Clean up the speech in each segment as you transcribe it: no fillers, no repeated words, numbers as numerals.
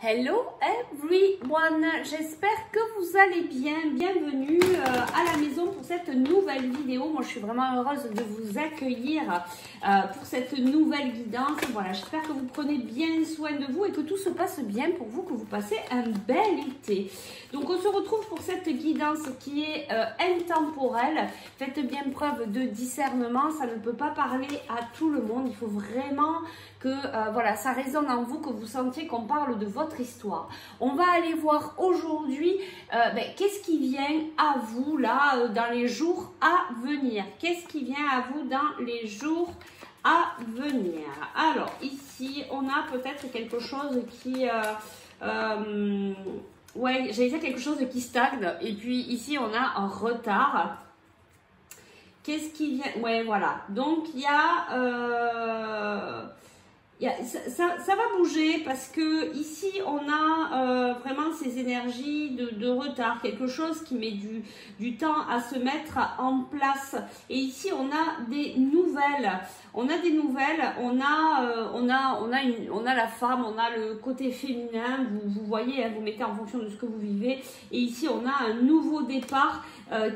Hello everyone, j'espère que vous allez bien. Bienvenue à la maison pour cette nouvelle vidéo. Moi je suis vraiment heureuse de vous accueillir pour cette nouvelle guidance. Voilà, j'espère que vous prenez bien soin de vous et que tout se passe bien pour vous, que vous passez un bel été. Donc on se retrouve pour cette guidance qui est intemporelle. Faites bien preuve de discernement, ça ne peut pas parler à tout le monde. Il faut vraiment que voilà, ça résonne en vous, que vous sentiez qu'on parle de votre histoire. On va aller voir aujourd'hui qu'est-ce qui vient à vous là dans les jours à venir. Qu'est-ce qui vient à vous dans les jours à venir? Alors ici, on a peut-être quelque chose qui... ouais, j'allais dire quelque chose qui stagne. Et puis ici, on a un retard. Qu'est-ce qui vient? Ouais, voilà. Donc, il y a... ça va bouger parce que ici on a vraiment ces énergies de retard, quelque chose qui met du temps à se mettre en place. Et ici on a des nouvelles, on a la femme, on a le côté féminin, vous voyez, hein, vous mettez en fonction de ce que vous vivez. Et ici on a un nouveau départ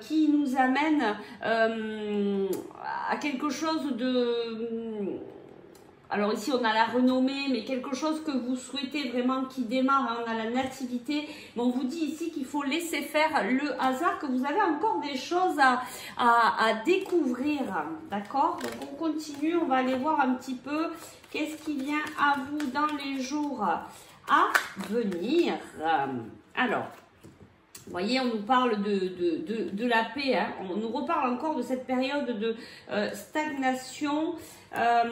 qui nous amène à quelque chose de... Alors ici, on a la renommée, mais quelque chose que vous souhaitez vraiment qui démarre. Hein, on a la nativité. Mais on vous dit ici qu'il faut laisser faire le hasard, que vous avez encore des choses à découvrir. D'accord? Donc on continue, on va aller voir un petit peu qu'est-ce qui vient à vous dans les jours à venir. Alors... Vous voyez, on nous parle de la paix, hein. On nous reparle encore de cette période de stagnation. Alors,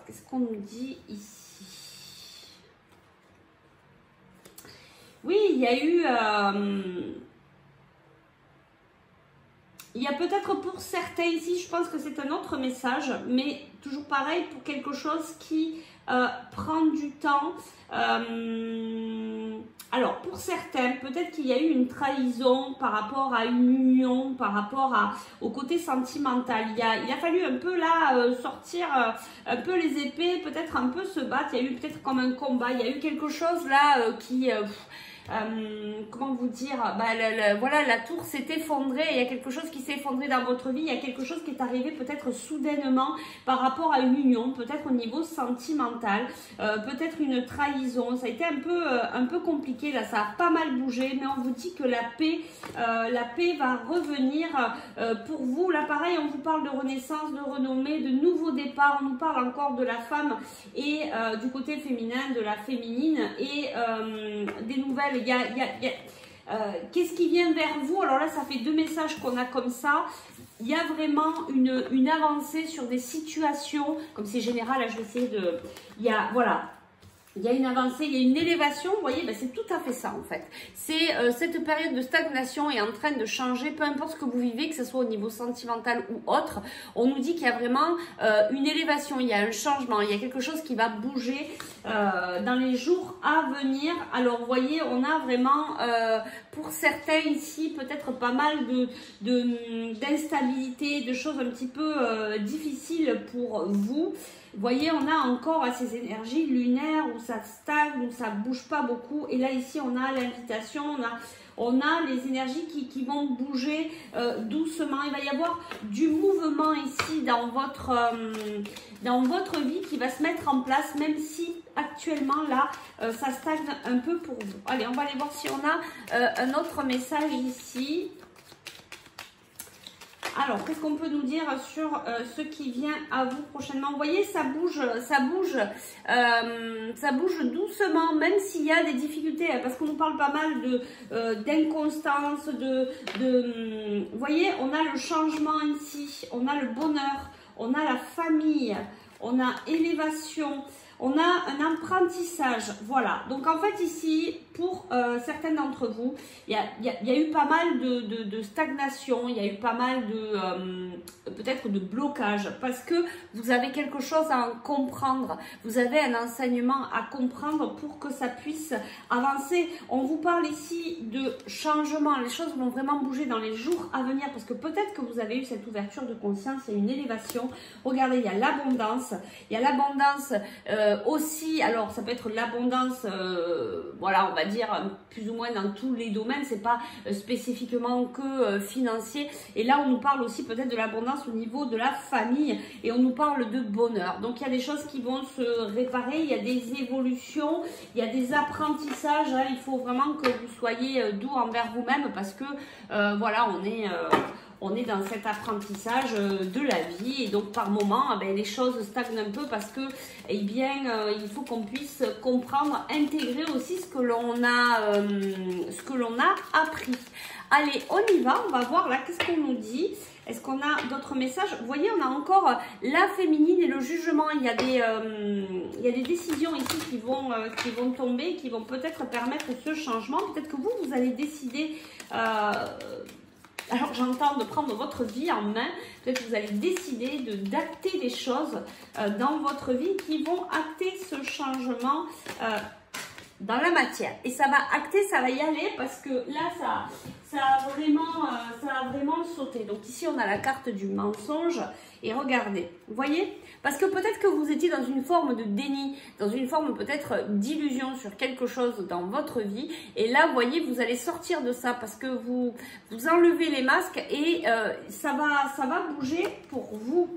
qu'est-ce qu'on nous dit ici? Oui, il y a eu... il y a peut-être pour certains ici, je pense que c'est un autre message, mais toujours pareil pour quelque chose qui prend du temps. Alors, pour certains, peut-être qu'il y a eu une trahison par rapport à une union, par rapport au côté sentimental. Il a fallu un peu là sortir un peu les épées, peut-être un peu se battre. Il y a eu peut-être comme un combat. Il y a eu quelque chose là qui... comment vous dire, voilà, la tour s'est effondrée, il y a quelque chose qui s'est effondré dans votre vie, il y a quelque chose qui est arrivé peut-être soudainement par rapport à une union, peut-être au niveau sentimental, peut-être une trahison. Ça a été un peu compliqué là, ça a pas mal bougé, mais on vous dit que la paix va revenir pour vous. Là pareil, on vous parle de renaissance, de renommée, de nouveau départ, on nous parle encore de la femme et du côté féminin, de la féminine et des nouvelles. Qu'est-ce qui vient vers vous? Alors là, ça fait deux messages qu'on a comme ça. Il y a vraiment une avancée sur des situations, comme c'est général, là, je vais essayer de... Voilà. Il y a une avancée, il y a une élévation, vous voyez, c'est tout à fait ça en fait. C'est cette période de stagnation est en train de changer, peu importe ce que vous vivez, que ce soit au niveau sentimental ou autre. On nous dit qu'il y a vraiment une élévation, il y a un changement, il y a quelque chose qui va bouger dans les jours à venir. Alors vous voyez, on a vraiment, pour certains ici, peut-être pas mal d'instabilité, de choses un petit peu difficiles pour vous. Vous voyez, on a encore ces énergies lunaires où ça stagne, où ça bouge pas beaucoup. Et là, ici, on a l'invitation, on a les énergies qui vont bouger doucement. Il va y avoir du mouvement ici dans votre vie qui va se mettre en place, même si actuellement, là, ça stagne un peu pour vous. Allez, on va aller voir si on a un autre message ici. Alors, qu'est-ce qu'on peut nous dire sur ce qui vient à vous prochainement? Vous voyez, ça bouge doucement, même s'il y a des difficultés, hein, parce qu'on nous parle pas mal d'inconstance, vous voyez, on a le changement ici, on a le bonheur, on a la famille, on a élévation. On a un apprentissage, voilà. Donc en fait ici, pour certains d'entre vous, il y a eu pas mal de stagnation, il y a eu pas mal peut-être de blocage, parce que vous avez quelque chose à en comprendre, vous avez un enseignement à comprendre pour que ça puisse avancer. On vous parle ici de changement, les choses vont vraiment bouger dans les jours à venir, parce que peut-être que vous avez eu cette ouverture de conscience, il y a une élévation. Regardez, il y a l'abondance aussi, alors ça peut être l'abondance, voilà, on va dire plus ou moins dans tous les domaines, c'est pas spécifiquement que financier. Et là, on nous parle aussi peut-être de l'abondance au niveau de la famille et on nous parle de bonheur. Donc, il y a des choses qui vont se réparer, il y a des évolutions, il y a des apprentissages. Hein. Il faut vraiment que vous soyez doux envers vous-même parce que, voilà, on est dans cet apprentissage de la vie et donc par moment, ben, les choses stagnent un peu parce que, eh bien, il faut qu'on puisse comprendre, intégrer aussi ce que l'on a appris. Allez, on y va, on va voir là, qu'est-ce qu'on nous dit? Est-ce qu'on a d'autres messages? Vous voyez, on a encore la féminine et le jugement. Il y a des décisions ici qui vont tomber, qui vont peut-être permettre ce changement. Peut-être que vous allez décider... alors j'entends de prendre votre vie en main, peut-être que vous allez décider d'acter des choses dans votre vie qui vont acter ce changement dans la matière. Et ça va acter, ça va y aller parce que là ça a vraiment sauté. Donc ici on a la carte du mensonge et regardez, vous voyez, parce que peut-être que vous étiez dans une forme de déni, dans une forme peut-être d'illusion sur quelque chose dans votre vie et là vous voyez vous allez sortir de ça parce que vous enlevez les masques et ça va bouger pour vous.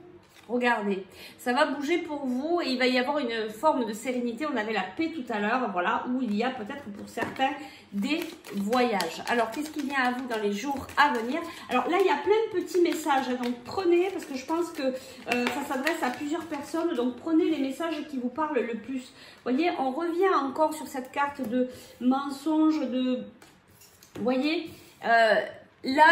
Regardez, ça va bouger pour vous et il va y avoir une forme de sérénité. On avait la paix tout à l'heure, voilà, où il y a peut-être pour certains des voyages. Alors, qu'est-ce qui vient à vous dans les jours à venir? Alors là, il y a plein de petits messages, donc prenez, parce que je pense que ça s'adresse à plusieurs personnes, donc prenez les messages qui vous parlent le plus. Vous voyez, on revient encore sur cette carte de mensonge, de... Vous voyez là,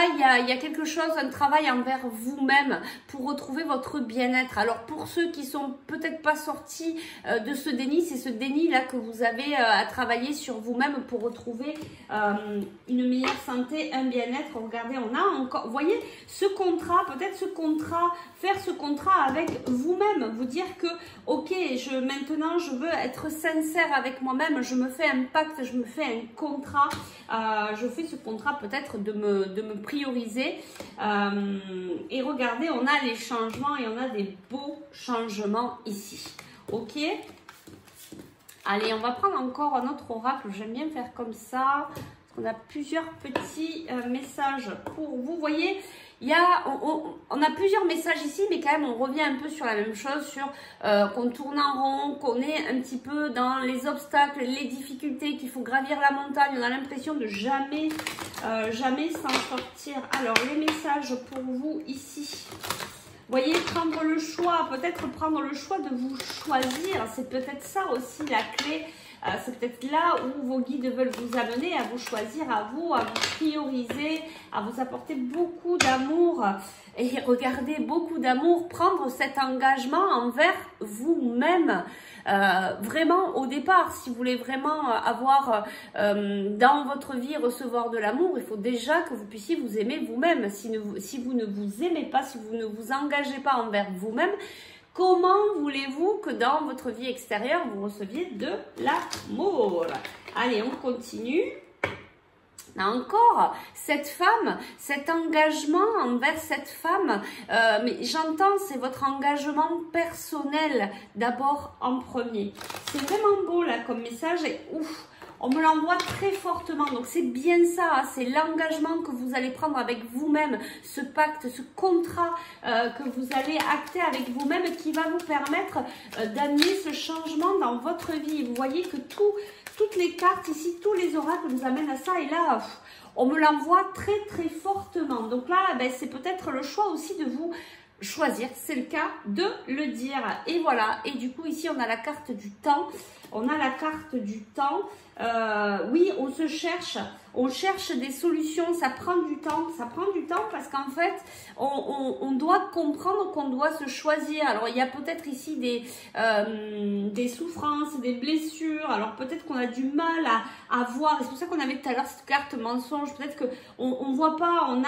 il y a quelque chose, un travail envers vous-même pour retrouver votre bien-être. Alors, pour ceux qui sont peut-être pas sortis de ce déni, c'est ce déni-là que vous avez à travailler sur vous-même pour retrouver une meilleure santé, un bien-être. Regardez, on a encore, vous voyez, ce contrat, peut-être ce contrat, faire ce contrat avec vous-même, vous dire que, ok, maintenant, je veux être sincère avec moi-même, je me fais un pacte, je me fais un contrat, je fais ce contrat peut-être de me prioriser et regardez, on a les changements et on a des beaux changements ici. Ok, allez, on va prendre encore un autre oracle. J'aime bien faire comme ça parce qu'on a plusieurs petits messages pour vous. Vous voyez, on a plusieurs messages ici, mais quand même on revient un peu sur la même chose, sur qu'on tourne en rond, qu'on est un petit peu dans les obstacles, les difficultés, qu'il faut gravir la montagne. On a l'impression de jamais s'en sortir. Alors les messages pour vous ici. Vous voyez, prendre le choix, peut-être prendre le choix de vous choisir, c'est peut-être ça aussi la clé. C'est peut-être là où vos guides veulent vous amener, à vous choisir, à vous prioriser, à vous apporter beaucoup d'amour. Et regardez, beaucoup d'amour, prendre cet engagement envers vous-même. Vraiment au départ, si vous voulez vraiment avoir dans votre vie, recevoir de l'amour, il faut déjà que vous puissiez vous aimer vous-même. Si vous ne vous aimez pas, si vous ne vous engagez pas envers vous-même, comment voulez-vous que dans votre vie extérieure, vous receviez de l'amour? Allez, on continue. Encore, cette femme, cet engagement envers cette femme, mais j'entends, c'est votre engagement personnel d'abord en premier. C'est vraiment beau là comme message et ouf, on me l'envoie très fortement. Donc c'est bien ça, hein, c'est l'engagement que vous allez prendre avec vous-même, ce pacte, ce contrat que vous allez acter avec vous-même qui va vous permettre d'amener ce changement dans votre vie. Vous voyez que toutes les cartes ici, tous les oracles nous amènent à ça et là, on me l'envoie très très fortement. Donc là, ben, c'est peut-être le choix aussi de vous choisir, c'est le cas de le dire. Et voilà, et du coup ici on a la carte du temps. On a la carte du temps. Oui, on cherche des solutions, ça prend du temps parce qu'en fait, on doit comprendre qu'on doit se choisir. Alors, il y a peut-être ici des souffrances, des blessures, alors peut-être qu'on a du mal à voir, c'est pour ça qu'on avait tout à l'heure cette carte mensonge, peut-être qu'on ne voit pas, on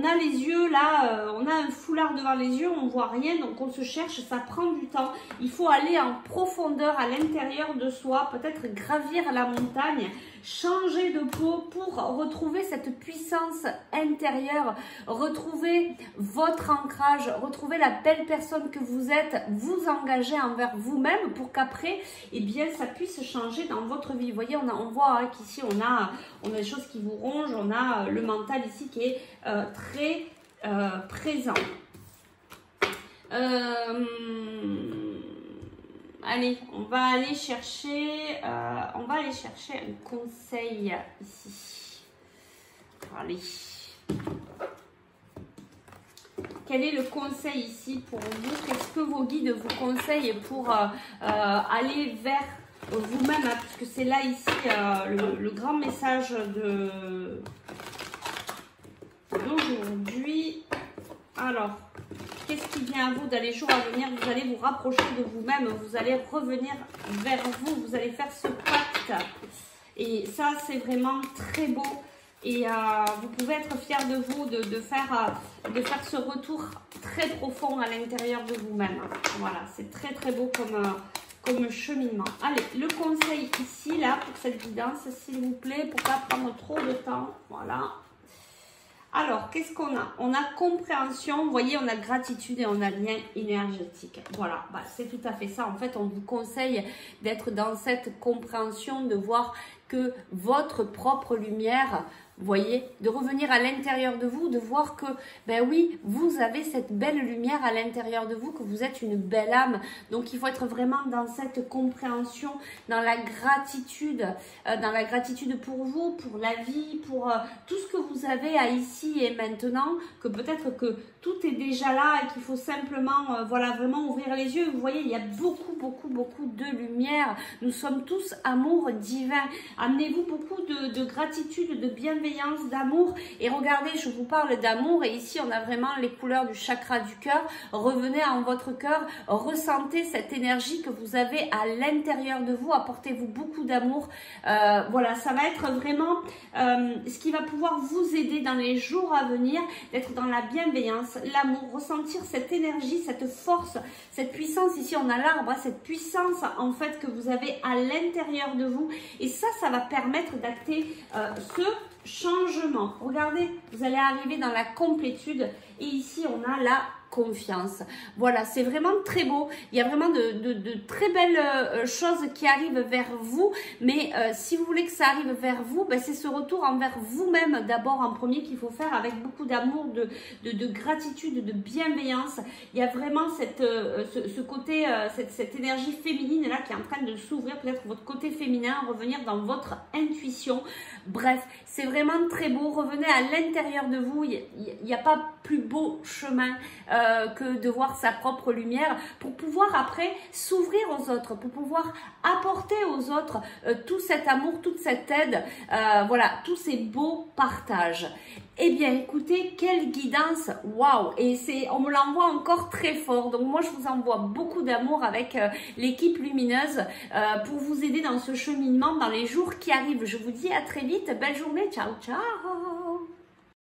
a les yeux là, on a un foulard devant les yeux, on ne voit rien, donc on se cherche, ça prend du temps, il faut aller en profondeur à l'intérieur de soi, peut-être gravir la montagne, changer changer de peau pour retrouver cette puissance intérieure, retrouver votre ancrage, retrouver la belle personne que vous êtes, vous engager envers vous-même pour qu'après, eh bien, ça puisse changer dans votre vie. Vous voyez, on voit hein, qu'ici, on a des choses qui vous rongent, on a le mental ici qui est très présent. Allez, on va aller chercher un conseil ici. Allez. Quel est le conseil ici pour vous? Qu'est-ce que vos guides vous conseillent pour aller vers vous-même, hein, puisque c'est là ici le grand message d'aujourd'hui. Alors, qu'est-ce qui vient à vous dans les jours à venir? Vous allez vous rapprocher de vous-même, vous allez revenir vers vous, vous allez faire ce pacte. Et ça, c'est vraiment très beau. Et vous pouvez être fiers de vous, de faire ce retour très profond à l'intérieur de vous-même. Voilà, c'est très très beau comme cheminement. Allez, le conseil ici, là, pour cette guidance, s'il vous plaît, pour ne pas prendre trop de temps. Voilà. Alors, qu'est-ce qu'on a? On a compréhension, vous voyez, on a gratitude et on a lien énergétique. Voilà, bah, c'est tout à fait ça. En fait, on vous conseille d'être dans cette compréhension, de voir que votre propre lumière, vous voyez, de revenir à l'intérieur de vous, de voir que, ben oui, vous avez cette belle lumière à l'intérieur de vous, que vous êtes une belle âme. Donc, il faut être vraiment dans cette compréhension, dans la gratitude pour vous, pour la vie, pour tout ce que vous avez à ici et maintenant, que peut-être que tout est déjà là et qu'il faut simplement, voilà, vraiment ouvrir les yeux. Vous voyez, il y a beaucoup de lumière. Nous sommes tous amour divin. Amenez-vous beaucoup de gratitude, de bienveillance, d'amour. Et regardez, je vous parle d'amour et ici, on a vraiment les couleurs du chakra du cœur. Revenez en votre cœur, ressentez cette énergie que vous avez à l'intérieur de vous. Apportez-vous beaucoup d'amour. Voilà, ça va être vraiment ce qui va pouvoir vous aider dans les jours à venir, d'être dans la bienveillance, l'amour, ressentir cette énergie, cette force, cette puissance. Ici, on a l'arbre, hein, cette puissance en fait que vous avez à l'intérieur de vous. Et ça va permettre d'acter ce changement. Regardez, vous allez arriver dans la complétude et ici on a la confiance. Voilà, c'est vraiment très beau. Il y a vraiment de très belles choses qui arrivent vers vous, mais si vous voulez que ça arrive vers vous, ben, c'est ce retour envers vous-même d'abord en premier qu'il faut faire avec beaucoup d'amour, de gratitude, de bienveillance. Il y a vraiment ce côté, cette énergie féminine là qui est en train de s'ouvrir, peut-être votre côté féminin, revenir dans votre intuition. Bref, c'est vraiment très beau. Revenez à l'intérieur de vous. Il n'y a pas plus beau chemin que de voir sa propre lumière pour pouvoir après s'ouvrir aux autres, pour pouvoir apporter aux autres tout cet amour, toute cette aide, voilà, tous ces beaux partages. Eh bien, écoutez, quelle guidance, waouh! Et on me l'envoie encore très fort. Donc moi, je vous envoie beaucoup d'amour avec l'équipe lumineuse pour vous aider dans ce cheminement dans les jours qui arrivent. Je vous dis à très vite. Belle journée. Ciao, ciao!